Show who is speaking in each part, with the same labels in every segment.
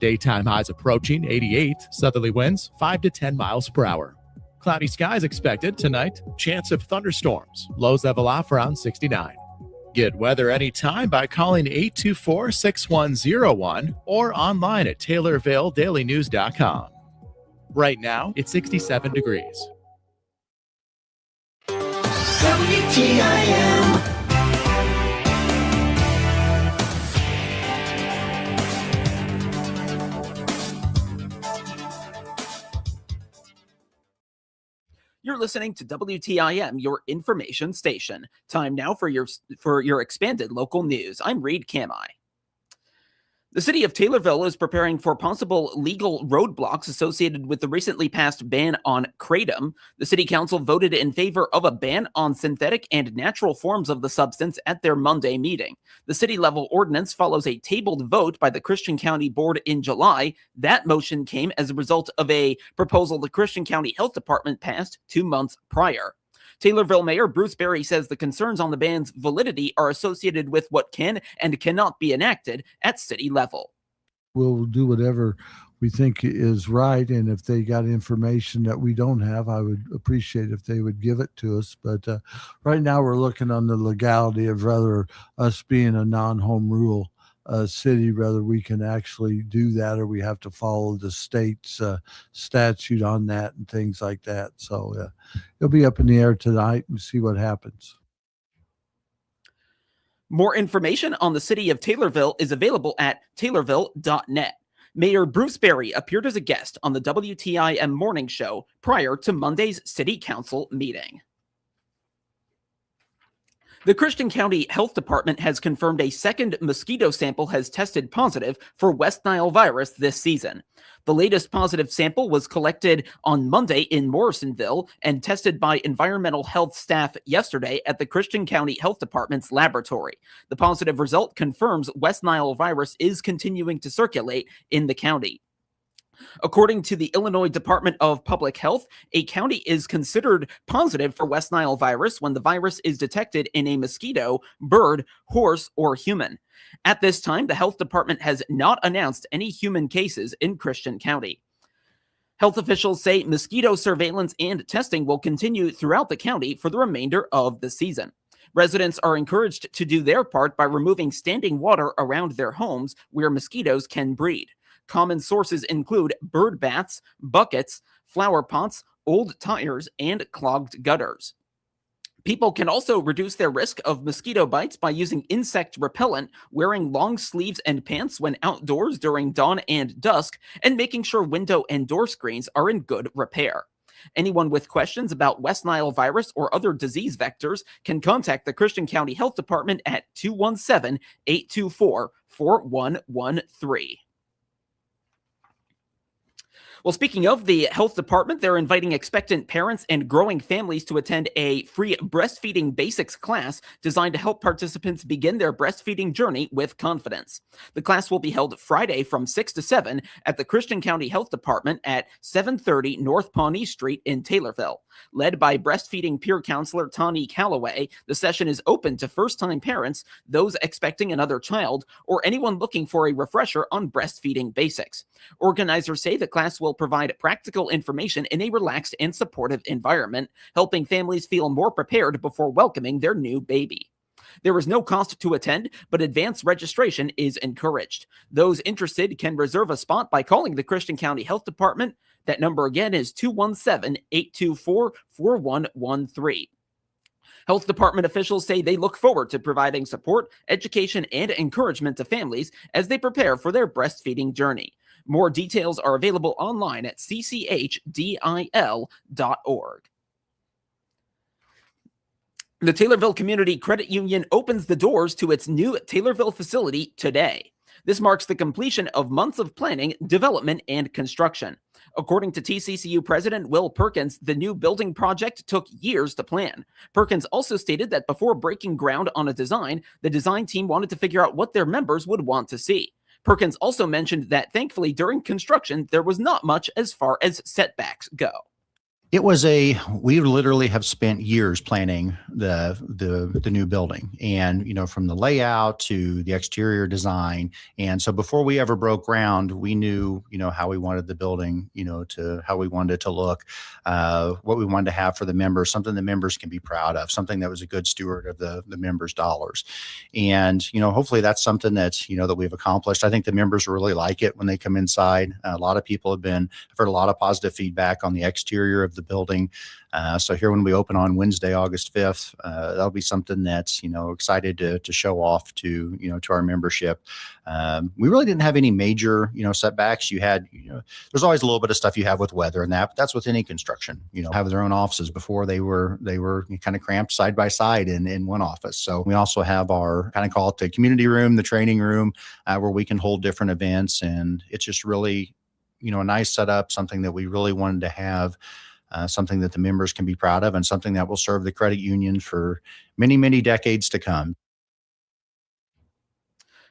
Speaker 1: Daytime highs approaching 88, southerly winds 5 to 10 miles per hour. Cloudy skies expected tonight, chance of thunderstorms, lows level off around 69. Get weather anytime by calling 824-6101 or online at TaylorvilleDailyNews.com. Right now, it's 67 degrees.
Speaker 2: WTIM.
Speaker 3: You're listening to WTIM, your information station. Time now for your expanded local news. I'm Reed Kamai. The city of Taylorville is preparing for possible legal roadblocks associated with the recently passed ban on kratom. The city council voted in favor of a ban on synthetic and natural forms of the substance at their Monday meeting. The city-level ordinance follows a tabled vote by the Christian County Board in July. That motion came as a result of a proposal the Christian County Health Department passed 2 months prior. Taylorville Mayor Bruce Berry says the concerns on the ban's validity are associated with what can and cannot be enacted at city level.
Speaker 4: We'll do whatever we think is right, and if they got information that we don't have, I would appreciate if they would give it to us. But right now we're looking on the legality of whether us being a non-home rule city, whether we can actually do that or we have to follow the state's statute on that and things like that. So it'll be up in the air tonight and see what happens.
Speaker 3: More information on the city of Taylorville is available at taylorville.net. Mayor Bruce Berry appeared as a guest on the WTIM morning show prior to Monday's city council meeting. The Christian County Health Department has confirmed a second mosquito sample has tested positive for West Nile virus this season. The latest positive sample was collected on Monday in Morrisonville and tested by environmental health staff yesterday at the Christian County Health Department's laboratory. The positive result confirms West Nile virus is continuing to circulate in the county. According to the Illinois Department of Public Health, a county is considered positive for West Nile virus when the virus is detected in a mosquito, bird, horse, or human. At this time, the health department has not announced any human cases in Christian County. Health officials say mosquito surveillance and testing will continue throughout the county for the remainder of the season. Residents are encouraged to do their part by removing standing water around their homes where mosquitoes can breed. Common sources include bird baths, buckets, flower pots, old tires, and clogged gutters. People can also reduce their risk of mosquito bites by using insect repellent, wearing long sleeves and pants when outdoors during dawn and dusk, and making sure window and door screens are in good repair. Anyone with questions about West Nile virus or other disease vectors can contact the Christian County Health Department at 217-824-4113. Well, speaking of the health department, they're inviting expectant parents and growing families to attend a free breastfeeding basics class designed to help participants begin their breastfeeding journey with confidence. The class will be held Friday from 6 to 7 at the Christian County Health Department at 730 North Pawnee Street in Taylorville. Led by breastfeeding peer counselor Tani Calloway, the session is open to first-time parents, those expecting another child, or anyone looking for a refresher on breastfeeding basics. Organizers say the class will provide practical information in a relaxed and supportive environment, helping families feel more prepared before welcoming their new baby. There is no cost to attend, but advance registration is encouraged. Those interested can reserve a spot by calling the Christian County Health Department. That number again is 217-824-4113. Health department officials say they look forward to providing support, education, and encouragement to families as they prepare for their breastfeeding journey. More details are available online at cchdil.org. The Taylorville Community Credit Union opens the doors to its new Taylorville facility today. This marks the completion of months of planning, development, and construction. According to TCCU President Will Perkins, the new building project took years to plan. Perkins also stated that before breaking ground on a design, the design team wanted to figure out what their members would want to see. Perkins also mentioned that thankfully during construction, there was not much as far as setbacks go.
Speaker 2: We literally have spent years planning the new building, and, from the layout to the exterior design. And so before we ever broke ground, we knew, how we wanted the building, to how we wanted it to look, what we wanted to have for the members, something the members can be proud of, something that was a good steward of the members' dollars. And, hopefully that's something that's, that we've accomplished. I think the members really like it when they come inside. A lot of people I've heard a lot of positive feedback on the exterior of the building. So here when we open on Wednesday, August 5th, that'll be something that's, excited to show off to, to our membership. We really didn't have any major, setbacks. You had, there's always a little bit of stuff you have with weather and that, but that's with any construction, have their own offices. Before they were kind of cramped side by side in one office. So we also have our kind of call it the community room, the training room, where we can hold different events. And it's just really, a nice setup, something that we really wanted to have, something that the members can be proud of, and something that will serve the credit union for many, many decades to come.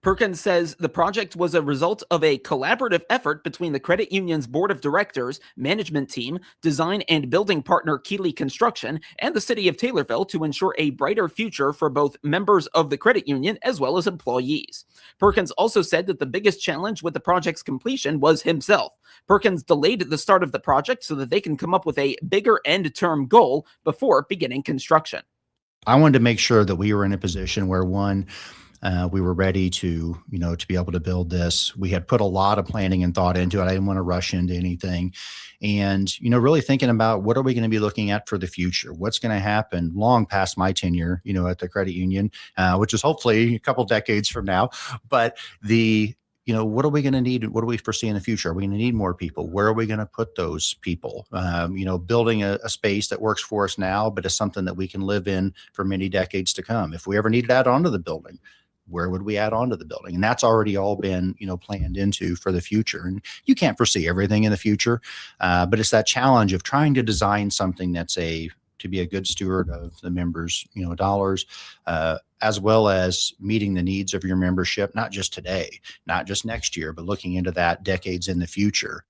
Speaker 3: Perkins says the project was a result of a collaborative effort between the credit union's board of directors, management team, design and building partner Keeley Construction, and the city of Taylorville to ensure a brighter future for both members of the credit union as well as employees. Perkins also said that the biggest challenge with the project's completion was himself. Perkins delayed the start of the project so that they can come up with a bigger end-term goal before beginning construction.
Speaker 2: I wanted to make sure that we were in a position where, we were ready to be able to build this. We had put a lot of planning and thought into it. I didn't want to rush into anything. And, really thinking about what are we going to be looking at for the future? What's going to happen long past my tenure, at the credit union, which is hopefully a couple decades from now. But what are we going to need? What do we foresee in the future? Are we going to need more people? Where are we going to put those people? Building a space that works for us now, but is something that we can live in for many decades to come. If we ever need to add on to the building, where would we add on to the building? And that's already all been, planned into for the future. And you can't foresee everything in the future, but it's that challenge of trying to design something that's to be a good steward of the members, dollars, as well as meeting the needs of your membership, not just today, not just next year, but looking into that decades in the future.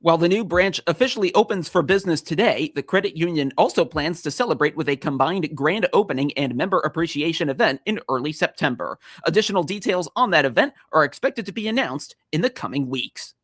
Speaker 3: While the new branch officially opens for business today, the credit union also plans to celebrate with a combined grand opening and member appreciation event in early September. Additional details on that event are expected to be announced in the coming weeks.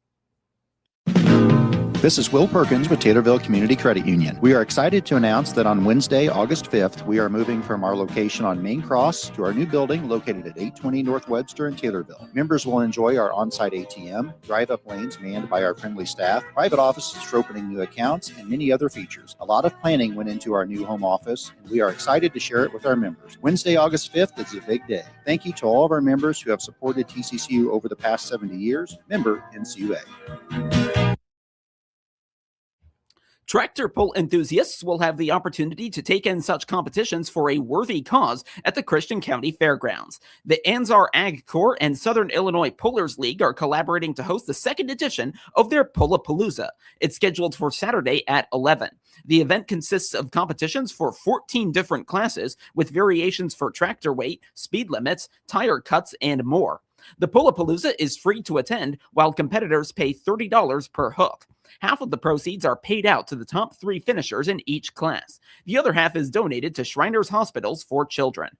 Speaker 2: This is Will Perkins with Taylorville Community Credit Union. We are excited to announce that on Wednesday, August 5th, we are moving from our location on Main Cross to our new building located at 820 North Webster in Taylorville. Members will enjoy our on-site ATM, drive-up lanes manned by our friendly staff, private offices for opening new accounts, and many other features. A lot of planning went into our new home office, and we are excited to share it with our members. Wednesday, August 5th is a big day. Thank you to all of our members who have supported TCCU over the past 70 years. Member NCUA.
Speaker 3: Tractor pull enthusiasts will have the opportunity to take in such competitions for a worthy cause at the Christian County Fairgrounds. The Anzar Ag Corps and Southern Illinois Pullers League are collaborating to host the second edition of their Pullapalooza. It's scheduled for Saturday at 11. The event consists of competitions for 14 different classes with variations for tractor weight, speed limits, tire cuts, and more. The Pullapalooza is free to attend, while competitors pay $30 per hook. Half of the proceeds are paid out to the top 3 finishers in each class. The other half is donated to Shriners Hospitals for Children.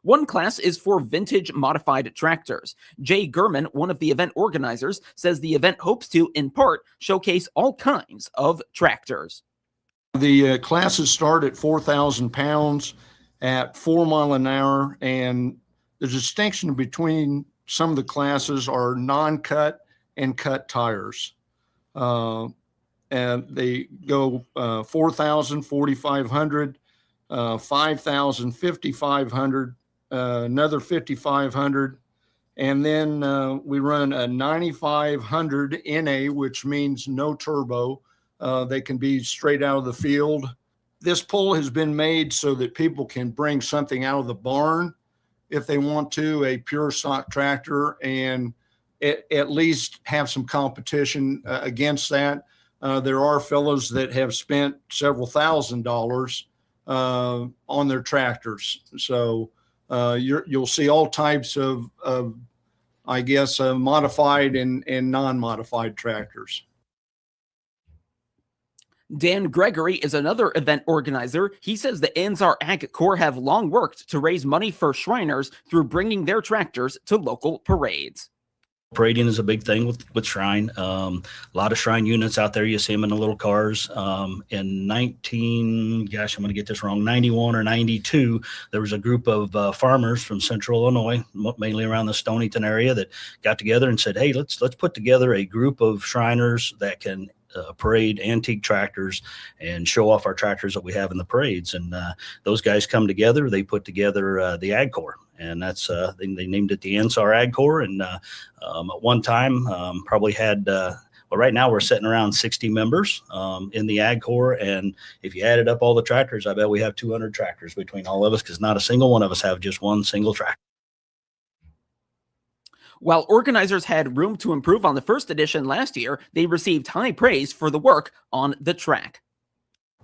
Speaker 3: One class is for vintage modified tractors. Jay Gurman, one of the event organizers, says the event hopes to, in part, showcase all kinds of tractors.
Speaker 5: The classes start at 4,000 pounds at 4 miles an hour, and the distinction between some of the classes are non-cut and cut tires. And they go 4,000, 4,500, 5,000, 5,500, another 5,500. And then we run a 9,500 NA, which means no turbo. They can be straight out of the field. This pull has been made so that people can bring something out of the barn if they want to, a pure stock tractor, and at least have some competition against that. There are fellows that have spent several $1,000s on their tractors. So you'll see all types of I guess, modified and non-modified tractors.
Speaker 3: Dan Gregory is another event organizer. He says the Anzar Ag Corps have long worked to raise money for Shriners through bringing their tractors to local parades.
Speaker 6: Parading is a big thing with Shrine. A lot of Shrine units out there. You see them in the little cars. In 91 or 92, there was a group of farmers from Central Illinois, mainly around the Stonington area, that got together and said, "Hey, let's put together a group of Shriners that can parade antique tractors and show off our tractors that we have in the parades." And those guys come together. They put together the Ag Corps, and that's they named it the Ansar Ag Corps. And at one time, probably had. Well, right now we're sitting around 60 members in the Ag Corps, and if you added up all the tractors, I bet we have 200 tractors between all of us, because not a single one of us have just one single tractor.
Speaker 3: While organizers had room to improve on the first edition last year, they received high praise for the work on the track.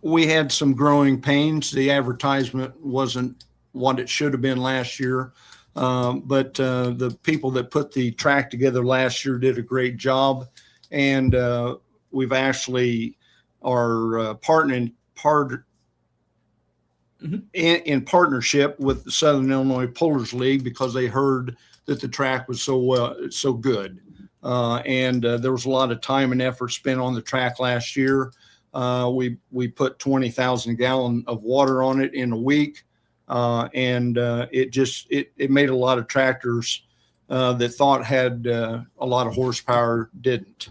Speaker 5: We had some growing pains. The advertisement wasn't what it should have been last year, but the people that put the track together last year did a great job, and we've actually are partnering in partnership with the Southern Illinois Pullers League, because they heard that the track was so good. And there was a lot of time and effort spent on the track last year. We put 20,000 gallons of water on it in a week. And it made a lot of tractors that thought had a lot of horsepower didn't.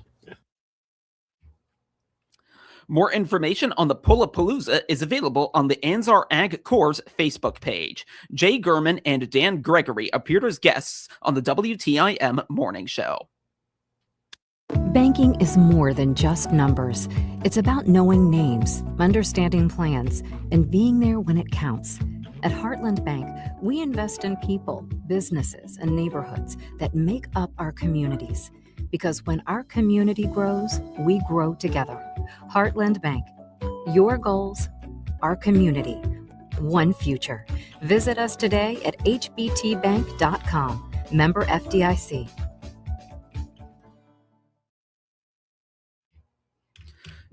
Speaker 3: More information on the Pullapalooza is available on the Anzar Ag Corps' Facebook page. Jay Gurman and Dan Gregory appeared as guests on the WTIM Morning Show.
Speaker 7: Banking is more than just numbers. It's about knowing names, understanding plans, and being there when it counts. At Heartland Bank, we invest in people, businesses, and neighborhoods that make up our communities. Because when our community grows, we grow together. Heartland Bank, your goals, our community, one future. Visit us today at hbtbank.com. Member FDIC.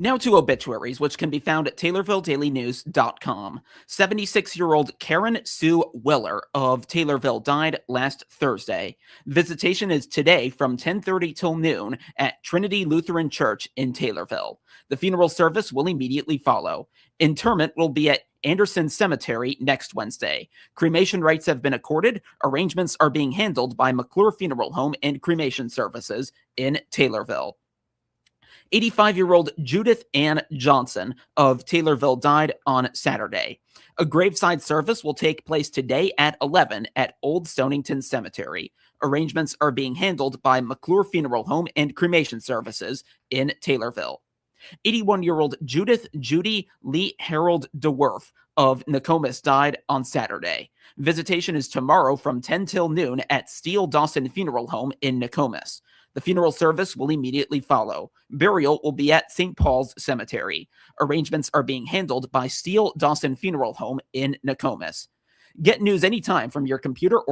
Speaker 3: Now to obituaries, which can be found at TaylorvilleDailyNews.com. 76-year-old Karen Sue Willer of Taylorville died last Thursday. Visitation is today from 10:30 till noon at Trinity Lutheran Church in Taylorville. The funeral service will immediately follow. Interment will be at Anderson Cemetery next Wednesday. Cremation rights have been accorded. Arrangements are being handled by McClure Funeral Home and Cremation Services in Taylorville. 85-year-old Judith Ann Johnson of Taylorville died on Saturday. A graveside service will take place today at 11 at Old Stonington Cemetery. Arrangements are being handled by McClure Funeral Home and Cremation Services in Taylorville. 81-year-old Judith Judy Lee Harold DeWerf of Nokomis died on Saturday. Visitation is tomorrow from 10 till noon at Steele Dawson Funeral Home in Nokomis. The funeral service will immediately follow. Burial will be at St. Paul's Cemetery. Arrangements are being handled by Steele Dawson Funeral Home in Nokomis. Get news anytime from your computer or